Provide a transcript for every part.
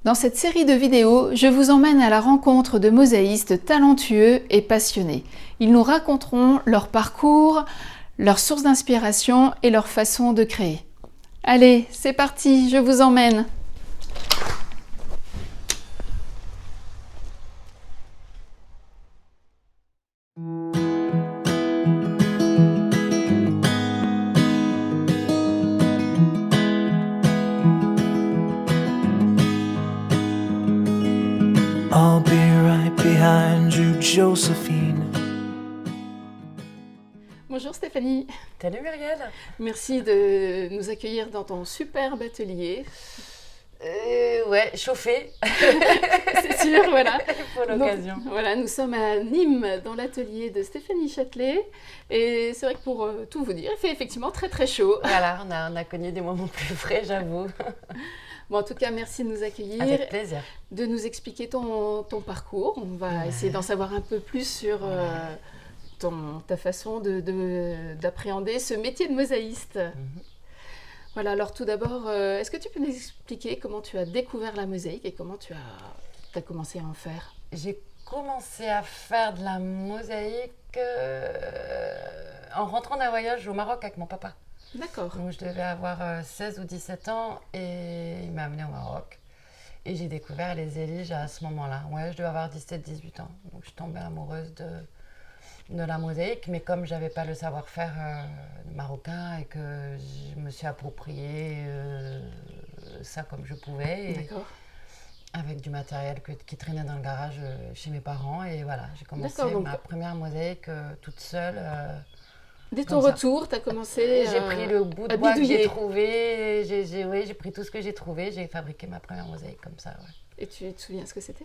Dans cette série de vidéos, je vous emmène à la rencontre de mosaïstes talentueux et passionnés. Ils nous raconteront leur parcours, leurs sources d'inspiration et leur façon de créer. Allez, c'est parti, je vous emmène. I'll be right behind you, Josephine. Bonjour Stéphanie, Salut Muriel. merci de nous accueillir dans ton superbe atelier. Ouais, chauffé C'est sûr, voilà. pour l'occasion. Donc, voilà, nous sommes à Nîmes dans l'atelier de Stéphanie Châtelet et c'est vrai que pour tout vous dire, il fait effectivement très très chaud. Voilà, on a connu des moments plus frais, j'avoue. Bon, en tout cas, merci de nous accueillir, Avec plaisir. de nous expliquer ton parcours. On va essayer d'en savoir un peu plus sur ta façon d'appréhender ce métier de mosaïste. Voilà, alors tout d'abord, est-ce que tu peux nous expliquer comment tu as découvert la mosaïque et comment tu as commencé à en faire? J'ai commencé à faire de la mosaïque en rentrant d'un voyage au Maroc avec mon papa. D'accord. Donc je devais avoir 16 ou 17 ans et il m'a amené au Maroc. Et j'ai découvert les éliges à ce moment-là. Ouais, je devais avoir 17-18 ans. Donc je suis tombée amoureuse de la mosaïque, mais comme je n'avais pas le savoir-faire marocain et que je me suis approprié ça comme je pouvais, et D'accord. avec du matériel qui traînait dans le garage chez mes parents. Et voilà, j'ai commencé D'accord, donc- ma première mosaïque toute seule. Dès Comme ton ça. retour, tu as commencé J'ai pris le bout de à bois que j'ai bidouiller. trouvé, j'ai pris tout ce que j'ai trouvé, j'ai fabriqué ma première mosaïque comme ça. Ouais. Et tu te souviens ce que c'était?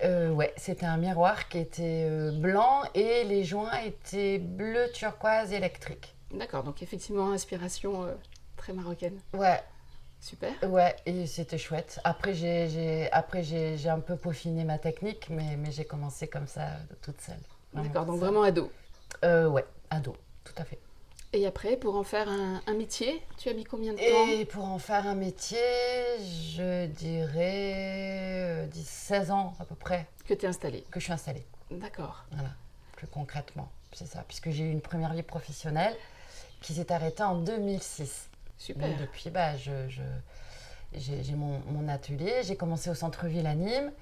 Ouais, c'était un miroir qui était blanc et les joints étaient bleu turquoise électrique. D'accord, donc effectivement, inspiration très marocaine. Ouais, Super. ouais, et c'était chouette. Après, j'ai un peu peaufiné ma technique, mais j'ai commencé comme ça, toute seule. D'accord, donc toute seule. vraiment ado. Ouais, ado, tout à fait. Et après, pour en faire un métier, tu as mis combien de temps? Et pour en faire un métier, je dirais 16 ans à peu près Que tu es installée. que je suis installée. D'accord. Voilà, plus concrètement, c'est ça. Puisque j'ai eu une première vie professionnelle qui s'est arrêtée en 2006. Super. Donc depuis, j'ai mon atelier. J'ai commencé au centre-ville à Nîmes.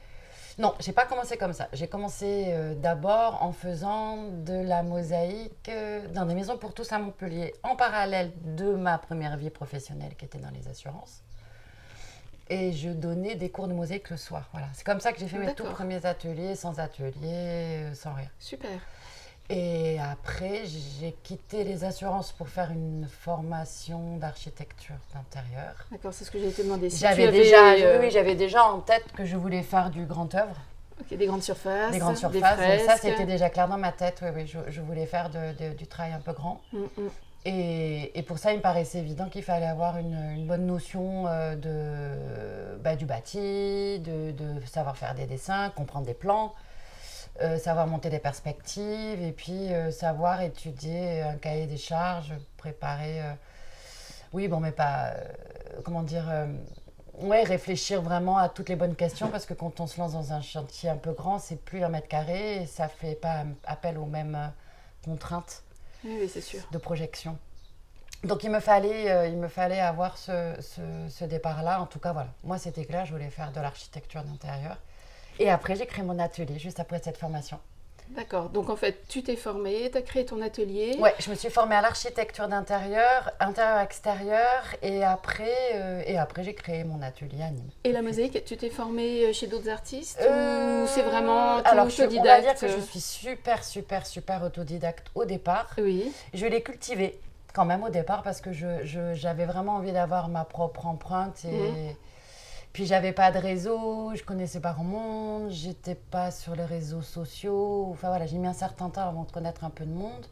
Non, j'ai pas commencé comme ça. J'ai commencé d'abord en faisant de la mosaïque dans des maisons pour tous à Montpellier, en parallèle de ma première vie professionnelle qui était dans les assurances. Et je donnais des cours de mosaïque le soir. Voilà, c'est comme ça que j'ai fait mes tout D'accord. premiers ateliers, sans rien. Super. Et après, j'ai quitté les assurances pour faire une formation d'architecture d'intérieur. D'accord, c'est ce que j'ai été demandé. Si J'avais tu avais, déjà, oui, j'avais déjà en tête que je voulais faire du grand œuvre, ok, des grandes surfaces. des grandes des surfaces. Donc ça, fresques. c'était déjà clair dans ma tête. Oui, oui, je voulais faire du travail un peu grand. Mm, mm. Et pour ça, il me paraissait évident qu'il fallait avoir une bonne notion du bâti, de savoir faire des dessins, comprendre des plans, savoir monter des perspectives et puis savoir étudier un cahier des charges, préparer... oui, bon, mais pas... comment dire ouais, réfléchir vraiment à toutes les bonnes questions parce que quand on se lance dans un chantier un peu grand, c'est plus 1 m² et ça fait pas appel aux mêmes contraintes Oui, oui, c'est sûr. de projection. Donc il me fallait avoir ce départ-là. En tout cas, voilà. Moi, c'était clair, je voulais faire de l'architecture d'intérieur. Et après, j'ai créé mon atelier, juste après cette formation. D'accord, donc en fait, tu t'es formée, tu as créé ton atelier. Ouais, je me suis formée à l'architecture d'intérieur, intérieur-extérieur. Et après, j'ai créé mon atelier à Nîmes. Et la mosaïque, tu t'es formée chez d'autres artistes ou c'est vraiment tout alors, on va autodidacte? dire que je suis super autodidacte au départ. Oui, Je l'ai cultivé quand même au départ parce que j'avais vraiment envie d'avoir ma propre empreinte et puis j'avais pas de réseau, je connaissais pas grand monde, j'étais pas sur les réseaux sociaux, enfin voilà, j'ai mis un certain temps avant de connaître un peu de monde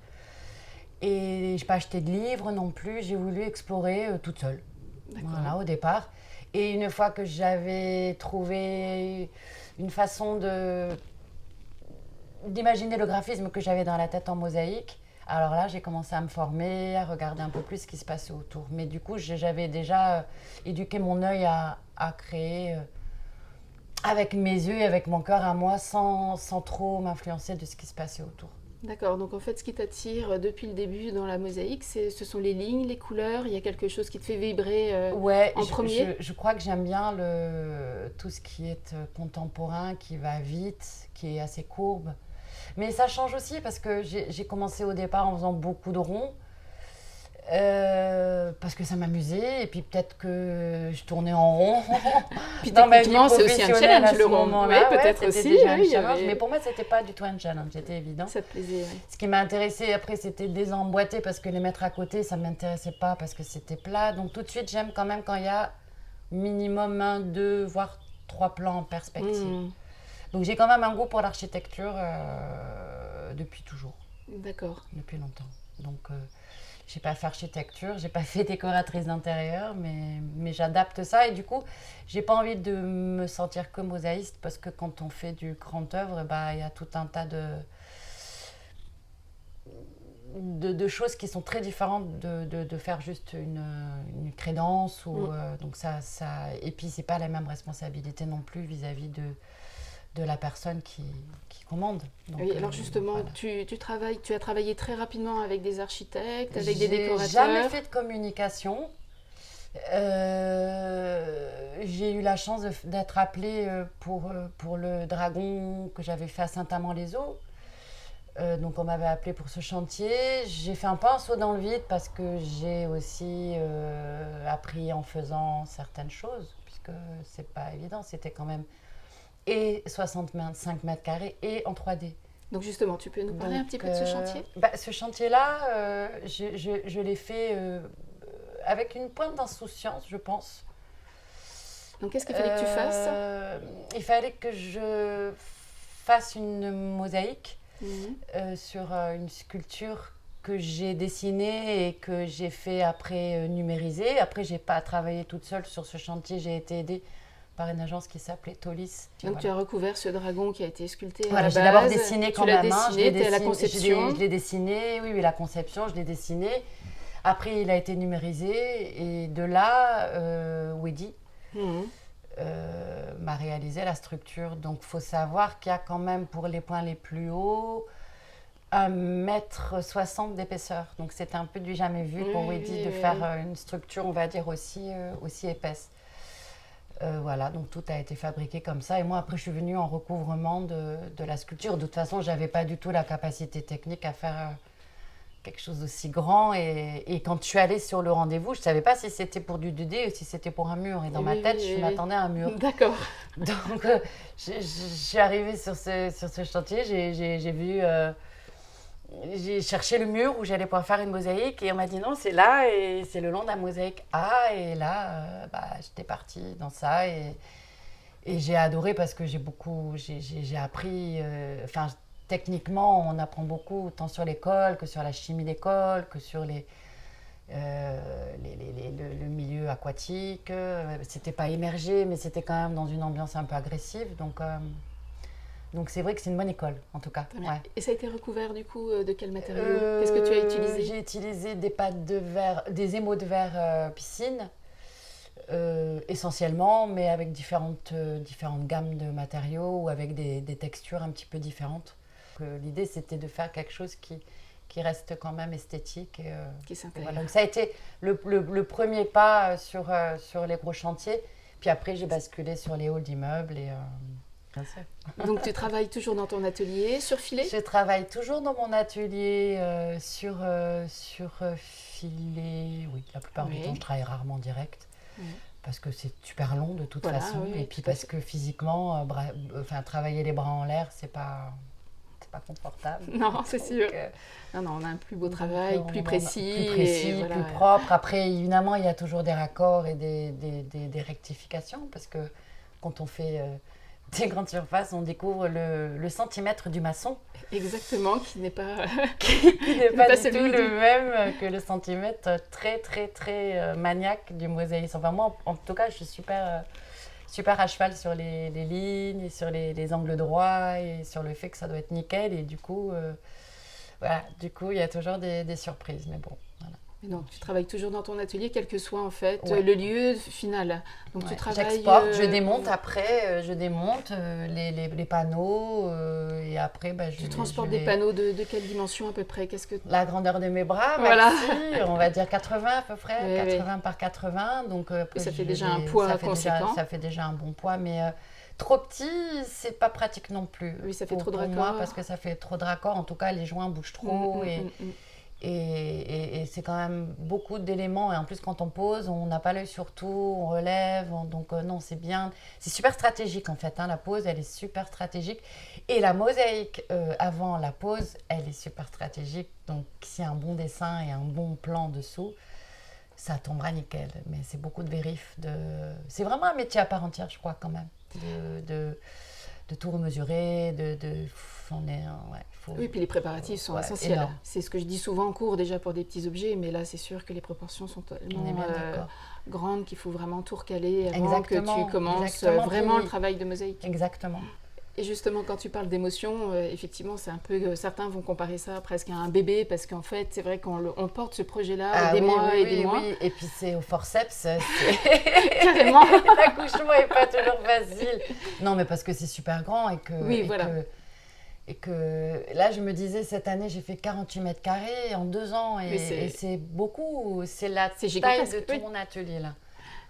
et je n'ai pas acheté de livres non plus, j'ai voulu explorer toute seule, voilà, au départ. Et une fois que j'avais trouvé une façon d'imaginer le graphisme que j'avais dans la tête en mosaïque, alors là, j'ai commencé à me former, à regarder un peu plus ce qui se passait autour. Mais du coup, j'avais déjà éduqué mon œil à créer avec mes yeux et avec mon cœur à moi, sans trop m'influencer de ce qui se passait autour. D'accord, donc en fait, ce qui t'attire depuis le début dans la mosaïque, ce sont les lignes, les couleurs, il y a quelque chose qui te fait vibrer Ouais, en premier. je crois que j'aime bien tout ce qui est contemporain, qui va vite, qui est assez courbe. Mais ça change aussi parce que j'ai commencé au départ en faisant beaucoup de ronds. Parce que ça m'amusait et puis peut-être que je tournais en rond. Puis Dans ma vie techniquement, c'est aussi un professionnelle challenge à le ce rond. moment-là, Oui, peut-être c'était aussi. déjà un Oui, il y challenge. avait- Mais pour moi, c'était pas du tout un challenge, c'était évident. Ça te plaisait, oui. Ce qui m'a intéressé après, c'était de les emboîter parce que les mettre à côté, ça m'intéressait pas parce que c'était plat. Donc tout de suite, j'aime quand même quand il y a minimum 1, 2, voire 3 plans en perspective. Hmm, Donc j'ai quand même un goût pour l'architecture depuis toujours, d'accord. depuis longtemps. Donc j'ai pas fait architecture, j'ai pas fait décoratrice d'intérieur, mais j'adapte ça et du coup, j'ai pas envie de me sentir que mosaïste parce que quand on fait du grand œuvre, bah, il y a tout un tas de choses qui sont très différentes de faire juste une crédence. Donc et puis, c'est pas la même responsabilité non plus vis-à-vis de la personne qui commande. Donc, Oui, alors justement, voilà. tu as travaillé très rapidement avec des architectes, avec des J'ai décorateurs. jamais fait de communication. J'ai eu la chance d'être appelée pour le dragon que j'avais fait à Saint-Amand-les-Eaux. Donc on m'avait appelée pour ce chantier. J'ai fait un peu un saut dans le vide parce que j'ai aussi appris en faisant certaines choses, puisque c'est pas évident. C'était quand même et 65 mètres carrés et en 3D. Donc justement, tu peux nous parler un petit peu de ce chantier? Ce chantier-là, je l'ai fait avec une pointe d'insouciance, je pense. Donc qu'est-ce qu'il fallait que tu fasses? Il fallait que je fasse une mosaïque sur une sculpture que j'ai dessinée et que j'ai fait après numériser. Après, j'ai pas travaillé toute seule sur ce chantier, j'ai été aidée par une agence qui s'appelait Tolis. Donc tu as recouvert ce dragon qui a été sculpté Voilà, à j'ai la base. d'abord dessiné quand tu l'as même. dessiné, t'es à la conception. Je l'ai dessiné, oui, la conception, je l'ai dessiné. Après, il a été numérisé et de là, Wedi Mhm. m'a réalisé la structure. Donc, il faut savoir qu'il y a quand même pour les points les plus hauts 1,60 m d'épaisseur. Donc, c'était un peu du jamais vu pour Wedi de faire une structure, on va dire, aussi épaisse. Voilà, donc tout a été fabriqué comme ça. Et moi, après, je suis venue en recouvrement de la sculpture. De toute façon, je n'avais pas du tout la capacité technique à faire quelque chose d'aussi grand. Et quand je suis allée sur le rendez-vous, je ne savais pas si c'était pour du 2D ou si c'était pour un mur. Et dans ma tête, je m'attendais à un mur. D'accord. Donc, je suis arrivée sur ce chantier. J'ai vu... j'ai cherché le mur où j'allais pouvoir faire une mosaïque et on m'a dit non, c'est là et c'est le long de la mosaïque A. Et là, j'étais partie dans ça et j'ai adoré parce que j'ai appris. Enfin, techniquement, on apprend beaucoup tant sur l'école que sur la chimie d'école, que sur le milieu aquatique. C'était pas immergé, mais c'était quand même dans une ambiance un peu agressive. Donc c'est vrai que c'est une bonne école, en tout cas. Ouais. Et ça a été recouvert du coup de quel matériau? Qu'est-ce que tu as utilisé? J'ai utilisé des pâtes de verre, des émaux de verre piscine, essentiellement, mais avec différentes gammes de matériaux ou avec des textures un petit peu différentes. L'idée, c'était de faire quelque chose qui reste quand même esthétique. Qui s'intègre. Voilà. Donc ça a été le premier pas sur les gros chantiers. Puis après, j'ai basculé sur les halls d'immeubles et... Bien sûr. Donc tu travailles toujours dans ton atelier sur filet? Je travaille toujours dans mon atelier sur filet. Oui, la plupart du temps, je travaille rarement en direct. Parce que c'est super long de toute façon. Oui, et puis parce que physiquement, travailler les bras en l'air, c'est pas confortable. Non, c'est sûr. Non, on a un plus beau travail, plus précis. Voilà. Plus propre. Après, évidemment, il y a toujours des raccords et des rectifications. Parce que quand on fait... des grandes surfaces, on découvre le centimètre du maçon. Exactement, qui n'est pas, qui n'est pas du tout celui le même que le centimètre très, très, très maniaque du mosaïsme. Enfin, moi, en tout cas, je suis super à cheval sur les lignes, et sur les angles droits et sur le fait que ça doit être nickel. Et du coup, il y a toujours des surprises. Mais bon, voilà. Et donc, tu travailles toujours dans ton atelier, quel que soit en fait Ouais. le lieu final. Donc, tu travailles. J'exporte, je démonte après, les panneaux et après, Tu transportes des panneaux de quelle dimension à peu près? Qu'est-ce que... La grandeur de mes bras, Voilà. maxi, on va dire 80 à peu près, Oui, 80 par 80. Donc, après, ça fait je déjà vais- un poids ça fait conséquent. ça fait déjà un bon poids, mais trop petit, c'est pas pratique non plus. Oui, ça fait trop de pour raccords. moi, parce que ça fait trop de raccords. En tout cas, les joints bougent trop et c'est quand même beaucoup d'éléments. Et en plus, quand on pose, on n'a pas l'œil sur tout, on relève. Donc, non, c'est bien. C'est super stratégique en fait. Hein, la pose, elle est super stratégique. Et la mosaïque avant la pose, elle est super stratégique. Donc, s'il y a un bon dessin et un bon plan dessous, ça tombera nickel. Mais c'est beaucoup de vérif. C'est vraiment un métier à part entière, je crois, quand même. De tout remesurer, Oui, puis les préparatifs sont essentiels. Énorme. C'est ce que je dis souvent en cours déjà pour des petits objets, mais là c'est sûr que les proportions sont tellement On est bien d'accord. grandes qu'il faut vraiment tout recaler avant Exactement, que tu commences exactement. vraiment Puis- le travail de mosaïque. Exactement. Et justement, quand tu parles d'émotion, effectivement, c'est un peu. Certains vont comparer ça presque à un bébé, parce qu'en fait, c'est vrai qu'on porte ce projet-là des mois et des mois. Oui. Et puis c'est au forceps, Carrément. l'accouchement n'est pas toujours facile. Non, mais parce que c'est super grand et que. Oui, et voilà. Et que là, je me disais, cette année, j'ai fait 48 mètres carrés en 2 ans. Mais Et c'est beaucoup. C'est la C'est taille gigantesque, de tout oui. mon atelier, là.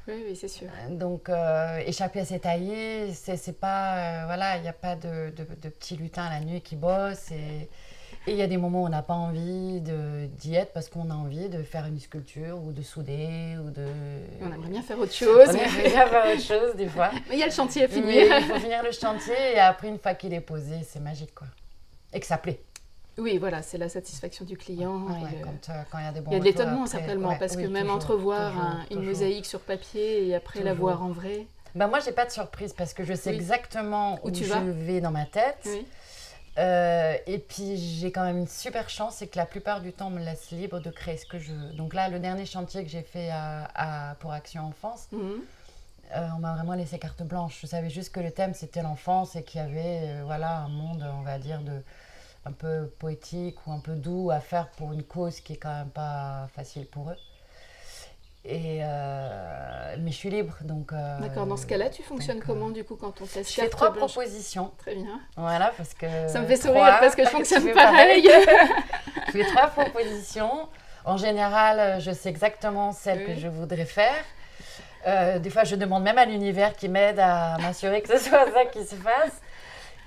Oui, c'est sûr. Donc, et chaque pièce est taillée. C'est pas. Voilà, il n'y a pas de petits lutins la nuit qui bossent. Et il y a des moments où on n'a pas envie d'y être parce qu'on a envie de faire une sculpture ou de souder ou de. On aimerait bien faire autre chose. On aimerait bien faire autre chose, des fois. Mais il y a le chantier à Mais finir. il faut finir le chantier et après, une fois qu'il est posé, c'est magique, quoi. Et que ça plaît. Oui, voilà, c'est la satisfaction du client. Ouais, et le- quand il y a des bons Il y a de retours l'étonnement après, certainement, ouais, parce que oui, même toujours, entrevoir une toujours. mosaïque sur papier et après la Toujours. voir en vrai. Ben moi, j'ai pas de surprise parce que je sais Oui. exactement Où où tu je vas. vais dans ma tête. Oui. Et puis, j'ai quand même une super chance, c'est que la plupart du temps, on me laisse libre de créer ce que je veux. Donc là, le dernier chantier que j'ai fait pour Action Enfance, Mhm. on m'a vraiment laissé carte blanche. Je savais juste que le thème, c'était l'enfance et qu'il y avait voilà, un monde, on va dire, un peu poétique ou un peu doux à faire pour une cause qui est quand même pas facile pour eux. Mais je suis libre, donc... D'accord, dans ce cas-là, tu fonctionnes donc, comment du coup quand on te laisse Je fais carte 3 blanche? propositions. Très bien. Voilà, parce que... Ça me fait sourire 3, parce que je tu fonctionne fais pareil. Je fais 3 propositions. En général, je sais exactement celle Oui. que je voudrais faire. Des fois, je demande même à l'univers qui m'aide à m'assurer que ce soit ça qui se fasse.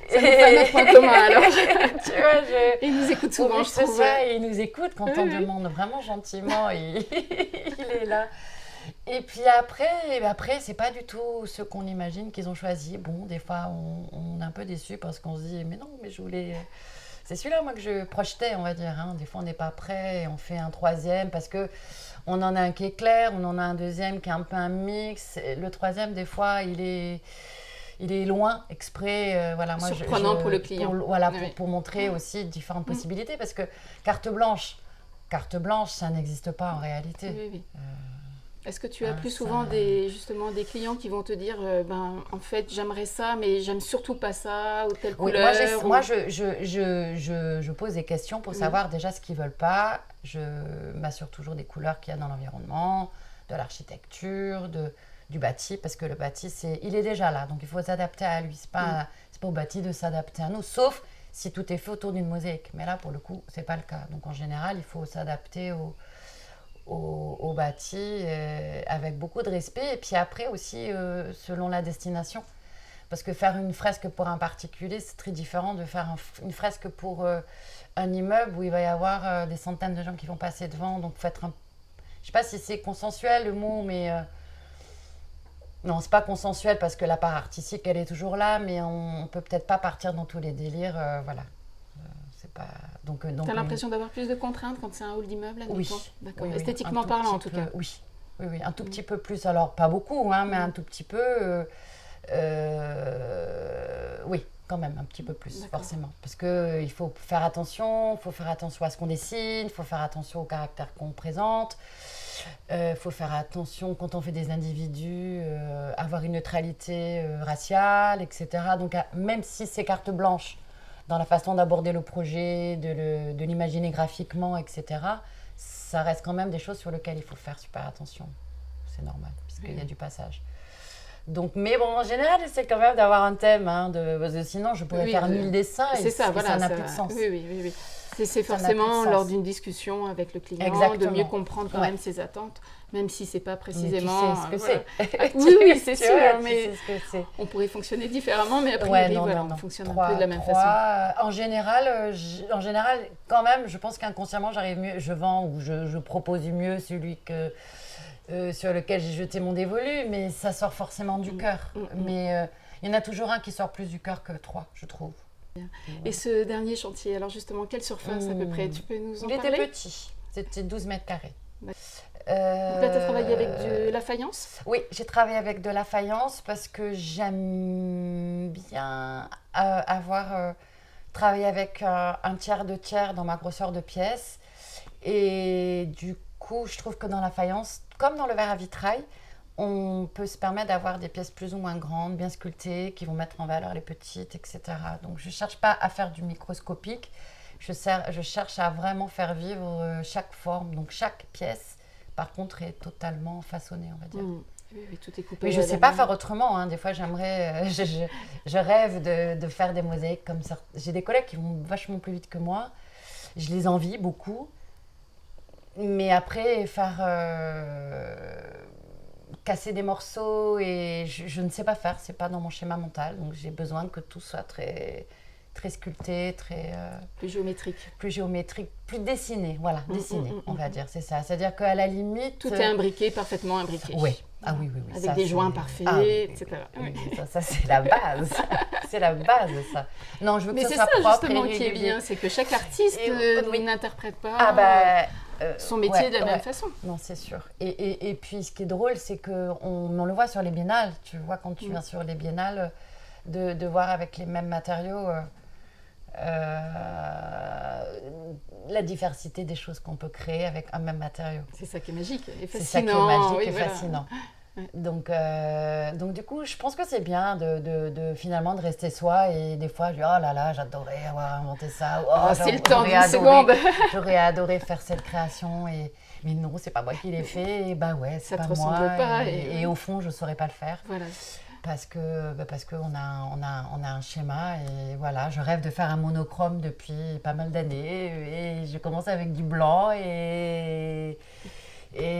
Ça nous fait notre point commun alors. Tu vois, Et ils nous écoutent souvent, je ce trouve. soir, il nous écoute quand Oui, on oui. demande vraiment gentiment, il est là. Et puis après c'est pas du tout ce qu'on imagine qu'ils ont choisi. Bon, des fois, on est un peu déçu parce qu'on se dit, mais non, mais je voulais... C'est celui-là, moi, que je projetais, on va dire. Hein. Des fois, on n'est pas prêt et on fait un troisième parce que on en a un qui est clair, on en a un deuxième qui est un peu un mix. Et le troisième, des fois, il est loin, exprès. Voilà, moi, Surprenant pour le client. Oui. Pour montrer aussi différentes possibilités. Parce que carte blanche, ça n'existe pas en réalité. Oui. Est-ce que tu as plus ça- souvent des clients qui vont te dire en fait j'aimerais ça mais j'aime surtout pas ça ou telle Oui, couleur moi, je pose des questions pour savoir déjà ce qu'ils veulent pas. Je m'assure toujours des couleurs qu'il y a dans l'environnement, de l'architecture, du bâti, parce que le bâti, il est déjà là, donc il faut s'adapter à lui. C'est pas au bâti de s'adapter à nous, sauf si tout est fait autour d'une mosaïque. Mais là, pour le coup, c'est pas le cas. Donc en général, il faut s'adapter au bâti avec beaucoup de respect. Et puis après aussi, selon la destination. Parce que faire une fresque pour un particulier, c'est très différent de faire une fresque pour un immeuble où il va y avoir des centaines de gens qui vont passer devant. Donc, faut être je ne sais pas si c'est consensuel le mot, mais... Non, c'est pas consensuel parce que la part artistique, elle est toujours là, mais on peut peut-être pas partir dans tous les délires. Voilà. C'est pas... Donc, T'as l'impression d'avoir plus de contraintes quand c'est un hall d'immeuble, admettons? Oui. D'accord. Oui, Esthétiquement un tout parlant, en petit tout peu, cas. Oui, un tout petit peu plus. Alors, pas beaucoup, hein, mais un tout petit peu. Oui, quand même, un petit peu plus, D'accord. forcément. Parce qu'il faut faire attention, à ce qu'on dessine, il faut faire attention au caractère qu'on présente. Il faut faire attention quand on fait des individus, avoir une neutralité raciale, etc. Donc, même si c'est carte blanche dans la façon d'aborder le projet, de l'imaginer graphiquement, etc., ça reste quand même des choses sur lesquelles il faut faire super attention. C'est normal, puisqu'il y a du passage. Donc, mais bon, en général, j'essaie quand même d'avoir un thème, parce que sinon je pourrais faire 1000 dessins et ça n'a plus de sens. Oui. C'est forcément lors d'une discussion avec le client de mieux comprendre quand même ses attentes, même si c'est pas précisément. Mais tu sais ce que c'est. Oui, c'est sûr, mais on pourrait fonctionner différemment, mais a priori, on fonctionne un peu de la même façon. En général, quand même, je pense qu'inconsciemment, j'arrive mieux, je vends ou je propose du mieux celui sur lequel j'ai jeté mon dévolu, mais ça sort forcément du cœur. Mais il y en a toujours un qui sort plus du cœur que 3, je trouve. Et ce dernier chantier, alors justement, quelle surface à peu près? Tu peux nous en parler? Il était petit, c'était 12 mètres carrés. Donc là, tu as travaillé avec de la faïence? Oui, j'ai travaillé avec de la faïence parce que j'aime bien travailler avec un tiers de tiers dans ma grosseur de pièce. Et du coup, je trouve que dans la faïence, comme dans le verre à vitrail, on peut se permettre d'avoir des pièces plus ou moins grandes, bien sculptées, qui vont mettre en valeur les petites, etc. Donc, je ne cherche pas à faire du microscopique. Je cherche à vraiment faire vivre chaque forme. Donc, chaque pièce, par contre, est totalement façonnée, on va dire. Oui, tout est coupé. Mais je ne sais pas faire autrement. Des fois, j'aimerais... je rêve de faire des mosaïques comme ça. J'ai des collègues qui vont vachement plus vite que moi. Je les envie beaucoup. Mais après, faire... casser des morceaux et je ne sais pas faire, c'est pas dans mon schéma mental, donc j'ai besoin que tout soit très, très sculpté, très... plus géométrique. Plus géométrique, plus dessiné, voilà, dessiné, on va dire, c'est ça. C'est-à-dire qu'à la limite... Tout est imbriqué, parfaitement imbriqué. Oui, oui. Avec ça, des joints parfaits, etc. Oui, ça c'est la base, c'est la base, ça. Non, je veux que ça soit propre. Mais c'est ça justement qui est bien, c'est que chaque artiste n'interprète pas... son métier de la même façon. Non, c'est sûr. Et puis, ce qui est drôle, c'est qu'on le voit sur les biennales. Tu vois, quand tu viens sur les biennales, de voir avec les mêmes matériaux la diversité des choses qu'on peut créer avec un même matériau. C'est ça qui est magique et fascinant. C'est ça qui est magique et fascinant. Donc du coup, je pense que c'est bien finalement de rester soi et des fois, je dis oh là là, j'adorais avoir inventé ça. C'est le temps d'une seconde. J'aurais adoré faire cette création mais non, c'est pas moi qui l'ai fait. Et bah ouais, c'est pas moi. Pas, et au fond, je saurais pas le faire. Voilà. Parce qu'on a un schéma et voilà, je rêve de faire un monochrome depuis pas mal d'années et je commence avec du blanc et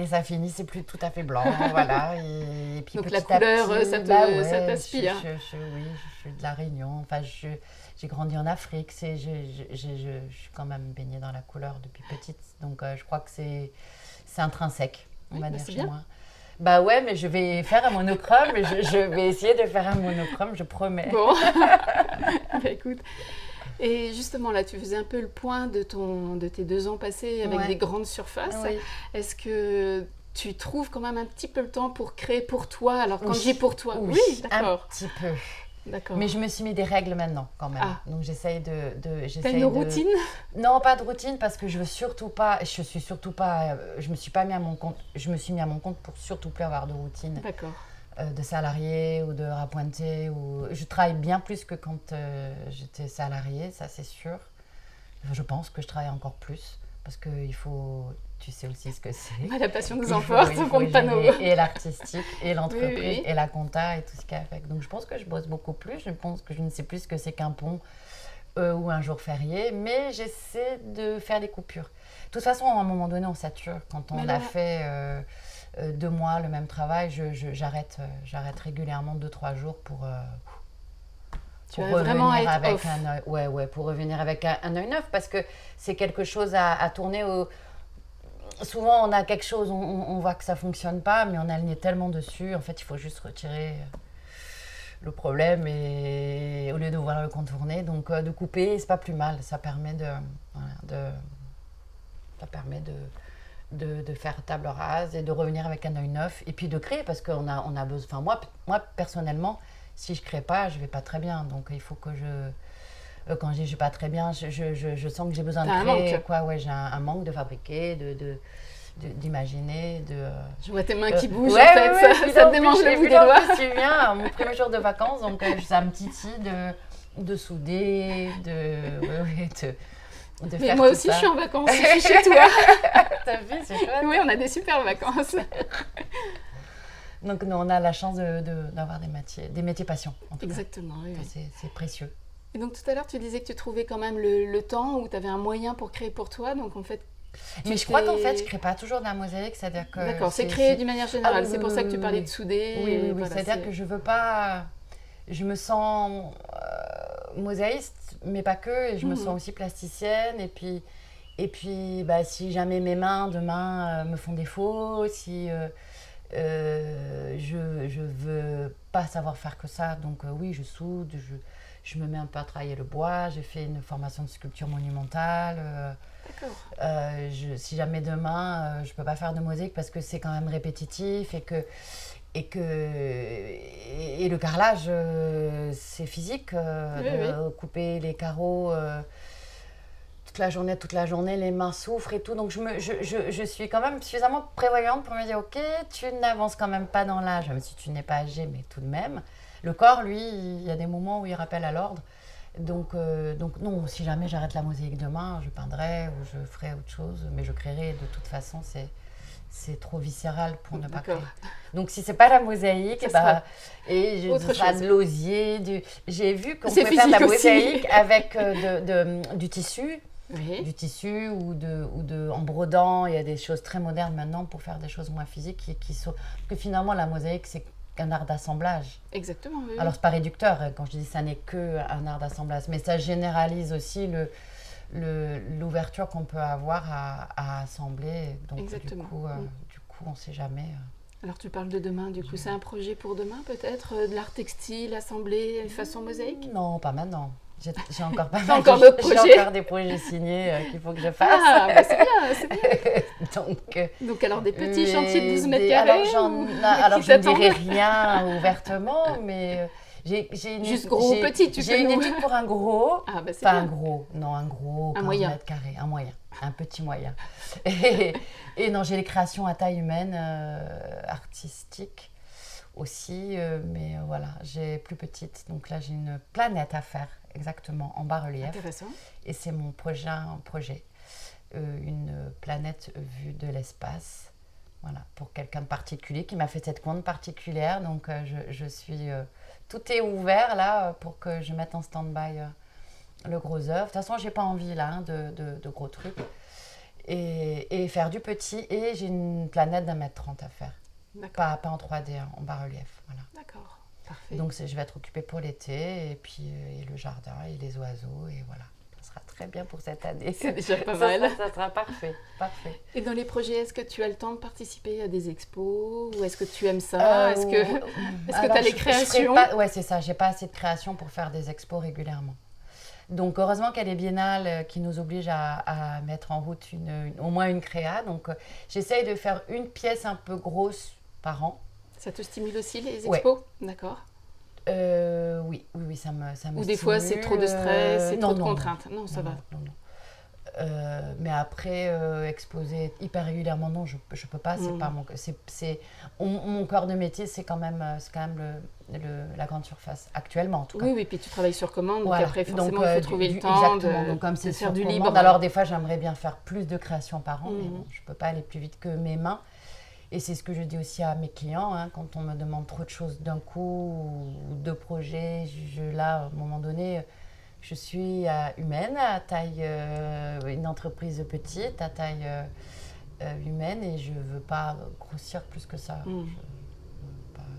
ça finit, c'est plus tout à fait blanc, voilà. Et puis donc la couleur, ça t'inspire. Oui, je suis de la Réunion. Enfin, j'ai grandi en Afrique. Je suis quand même baignée dans la couleur depuis petite. Donc, je crois que c'est intrinsèque, on va dire chez moi. Bah ouais, mais je vais faire un monochrome. Je vais essayer de faire un monochrome, je promets. Bon, écoute. Et justement, là, tu faisais un peu le point de tes 2 ans passés avec des grandes surfaces. Oui. Est-ce que tu trouves quand même un petit peu le temps pour créer pour toi? Alors, quand je dis pour toi, oui, d'accord. Un petit peu. D'accord. Mais je me suis mis des règles maintenant, quand même. Donc, j'essaye de... T'as une routine? Non, pas de routine, parce que je me suis pas mis à mon compte. Je me suis mis à mon compte pour surtout plus avoir de routine. D'accord. De salarié ou d'heures à pointer. Je travaille bien plus que quand j'étais salariée, ça c'est sûr. Je pense que je travaille encore plus parce qu'il faut, tu sais aussi ce que c'est. La passion nous emporte, on compte pas nos... Et l'artistique, et l'entreprise, et la compta, et tout ce qu'il y a avec. Donc je pense que je bosse beaucoup plus, je pense que je ne sais plus ce que c'est qu'un pont ou un jour férié, mais j'essaie de faire des coupures. De toute façon, à un moment donné, on sature. Quand on a fait... 2 mois le même travail, j'arrête régulièrement 2-3 jours pour revenir avec pour revenir avec un œil neuf, parce que c'est quelque chose à tourner souvent on a quelque chose, on voit que ça fonctionne pas, mais on a le nez tellement dessus, en fait il faut juste retirer le problème et au lieu de vouloir le contourner, donc de couper, c'est pas plus mal, ça permet de faire table rase et de revenir avec un œil neuf et puis de créer, parce qu'on a besoin. Enfin, moi personnellement, si je crée pas, je vais pas très bien. Donc il faut que quand je dis je vais pas très bien, je sens que j'ai besoin de créer. J'ai un manque de fabriquer, d'imaginer, Je vois tes mains qui bougent, en fait, ça te démange le bout des doigts. Je suis bien, mon premier jour de vacances, donc ça me titille de souder, de Mais faire moi tout aussi, ça. je suis en vacances, je suis chez toi. T'as vu, c'est chouette. Oui, on a des super vacances. Donc, nous, on a la chance d'avoir des métiers passion. En tout cas. Exactement, oui. Ça, c'est précieux. Et donc tout à l'heure, tu disais que tu trouvais quand même le temps où tu avais un moyen pour créer pour toi. Donc en fait, Mais je crois qu'en fait, je ne crée pas toujours de la mosaïque. C'est-à-dire que d'accord, c'est créé d'une manière générale. oui, C'est pour ça que tu parlais de souder. Oui, Voilà, c'est-à-dire que je veux pas. Je me sens mosaïste, mais pas que. Et je me sens aussi plasticienne. Et puis bah, si jamais mes mains demain me font défaut, si je veux pas savoir faire que ça, donc oui, je soude, je me mets un peu à travailler le bois. J'ai fait une formation de sculpture monumentale. D'accord. Si jamais demain, je peux pas faire de mosaïque parce que c'est quand même répétitif et le carrelage, c'est physique. Couper les carreaux toute la journée, les mains souffrent et tout. Donc je suis quand même suffisamment prévoyante pour me dire, ok, tu n'avances quand même pas dans l'âge, même si tu n'es pas âgé, mais tout de même. Le corps, lui, il y a des moments où il rappelle à l'ordre. Donc non, si jamais j'arrête la mosaïque demain, je peindrai ou je ferai autre chose, mais je créerai de toute façon, c'est trop viscéral pour ne pas créer. Donc si c'est pas la mosaïque, ce sera de l'osier, j'ai vu qu'on pouvait faire de la mosaïque avec du tissu. Oui. Du tissu en brodant, il y a des choses très modernes maintenant pour faire des choses moins physiques qui sont... Parce que finalement la mosaïque c'est un art d'assemblage. Exactement, oui. Alors c'est pas réducteur quand je dis ça n'est que un art d'assemblage, mais ça généralise aussi l'ouverture qu'on peut avoir à assembler. Donc exactement. Du coup on sait jamais. Alors tu parles de demain, du coup c'est un projet pour demain peut-être, de l'art textile assemblé façon mosaïque? Non, pas maintenant. J'ai encore pas mal. Encore d'autres projets. J'ai encore des projets signés qu'il faut que je fasse. Ah, bah c'est bien, c'est bien. Donc alors des petits chantiers de 12 mètres carrés alors je ne dirai rien ouvertement, mais j'ai une juste gros ou petit, j'ai une étude pour un gros. Ah, bah c'est pas bien. un gros, non un gros, 15 moyen. mètres carrés, un moyen, un petit moyen. Et non, j'ai les créations à taille humaine, artistiques aussi, mais voilà, j'ai plus petite. Donc là, j'ai une planète à faire, exactement, en bas-relief. Intéressant. Et c'est mon projet. Une planète vue de l'espace. Voilà, pour quelqu'un de particulier qui m'a fait cette commande particulière. Donc, je suis... tout est ouvert, là, pour que je mette en stand-by le gros œuvre. De toute façon, j'ai pas envie, là, de gros trucs. Et faire du petit. Et j'ai une planète d'1,30 m à faire. Pas en 3D, hein, en bas-relief. Voilà. D'accord, parfait. Donc, je vais être occupée pour l'été, et puis et le jardin, et les oiseaux, et voilà. Ça sera très bien pour cette année. C'est déjà pas mal. Ça sera parfait. Et dans les projets, est-ce que tu as le temps de participer à des expos? Ou est-ce que tu aimes ça? Est-ce que tu as les créations? Ouais, c'est ça. J'ai pas assez de créations pour faire des expos régulièrement. Donc, heureusement qu'il y a les biennales qui nous obligent à mettre en route au moins une créa. Donc, j'essaye de faire une pièce un peu grosse par an. Ça te stimule aussi les expos? Ouais. D'accord. Oui, ça me ou stimule. Des fois, c'est trop de stress, c'est trop de contraintes. Non, ça va. Non. Mais après, exposer hyper régulièrement, non, je peux pas. C'est pas mon cœur de métier, c'est quand même la grande surface actuellement, en tout cas. Oui, puis tu travailles sur commande, voilà. donc après forcément il faut trouver le temps donc comme c'est faire du commande, libre. Alors des fois, j'aimerais bien faire plus de créations par an, mais bon, je peux pas aller plus vite que mes mains. Et c'est ce que je dis aussi à mes clients, hein, quand on me demande trop de choses d'un coup ou de projets, là, à un moment donné, je suis humaine, à taille, une entreprise petite, à taille humaine, et je ne veux pas grossir plus que ça.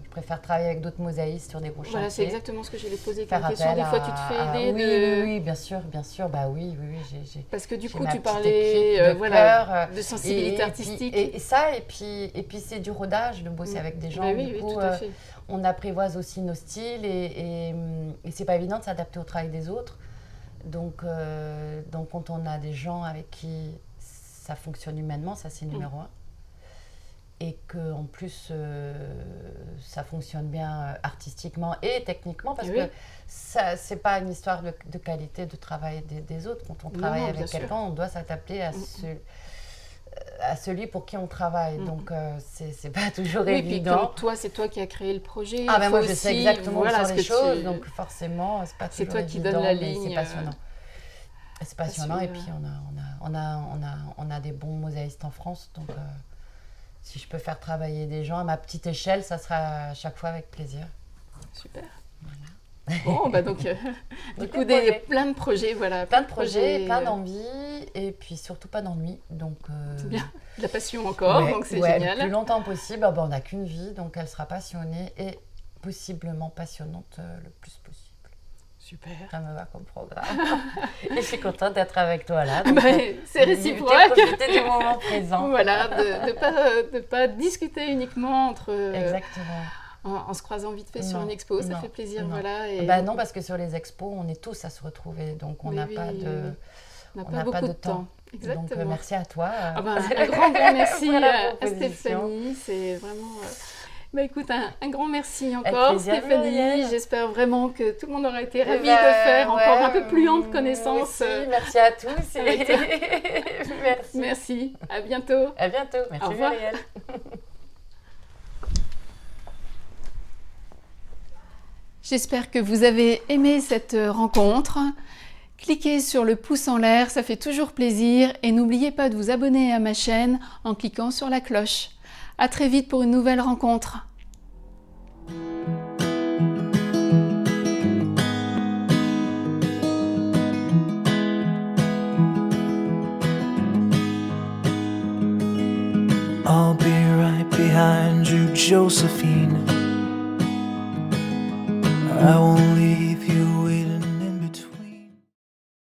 Je préfère travailler avec d'autres mosaïstes sur des gros chantiers. Voilà, c'est exactement ce que j'allais te poser comme question. Des fois, tu te fais aider Oui, bien sûr. Bah oui, j'ai. Parce que du coup, tu parlais de sensibilité artistique. Et ça, et puis c'est du rodage de bosser avec des gens. Bah oui, du coup, tout à fait. On apprivoise aussi nos styles et c'est pas évident de s'adapter au travail des autres. Donc quand on a des gens avec qui ça fonctionne humainement, ça c'est numéro un. Et qu'en plus, ça fonctionne bien artistiquement et techniquement, parce que c'est pas une histoire de qualité de travail des autres. Quand on travaille avec quelqu'un, on doit s'adapter à celui pour qui on travaille. Donc, c'est pas toujours évident. Et puis comme toi, c'est toi qui as créé le projet. Ah ben moi, je sais exactement où sont les choses, donc forcément, c'est pas toujours c'est toi évident, qui donne la mais ligne. c'est passionnant. C'est passionnant, et puis Passionnant. on a des bons mosaïstes en France, donc si je peux faire travailler des gens à ma petite échelle, ça sera à chaque fois avec plaisir. Super. Voilà. Bon, bah donc, du coup, plein de projets, voilà. Plein de projets, plein d'envies, et puis surtout pas d'ennui. Donc, c'est bien. De la passion encore, donc c'est génial. Le plus longtemps possible. On n'a qu'une vie, donc elle sera passionnée et possiblement passionnante le plus possible. Super. Ça me va comme programme. Et je suis contente d'être avec toi là. C'est réciproque. Profiter du moment présent. Voilà, de pas discuter uniquement entre... Exactement. En se croisant vite fait sur une expo, ça fait plaisir. Non. Voilà, et... non, parce que sur les expos, on est tous à se retrouver, donc on n'a pas de temps. Exactement. Donc merci à toi. Un grand merci à Stéphanie. C'est vraiment... écoute, un grand merci encore Stéphanie. J'espère vraiment que tout le monde aura été ravi de faire encore un peu plus ample connaissance. Merci à tous. Merci. Merci. À bientôt. À bientôt. Merci. Au revoir. Muriel. J'espère que vous avez aimé cette rencontre. Cliquez sur le pouce en l'air, ça fait toujours plaisir. Et n'oubliez pas de vous abonner à ma chaîne en cliquant sur la cloche. À très vite pour une nouvelle rencontre. I'll be right behind you, Josephine. I won't leave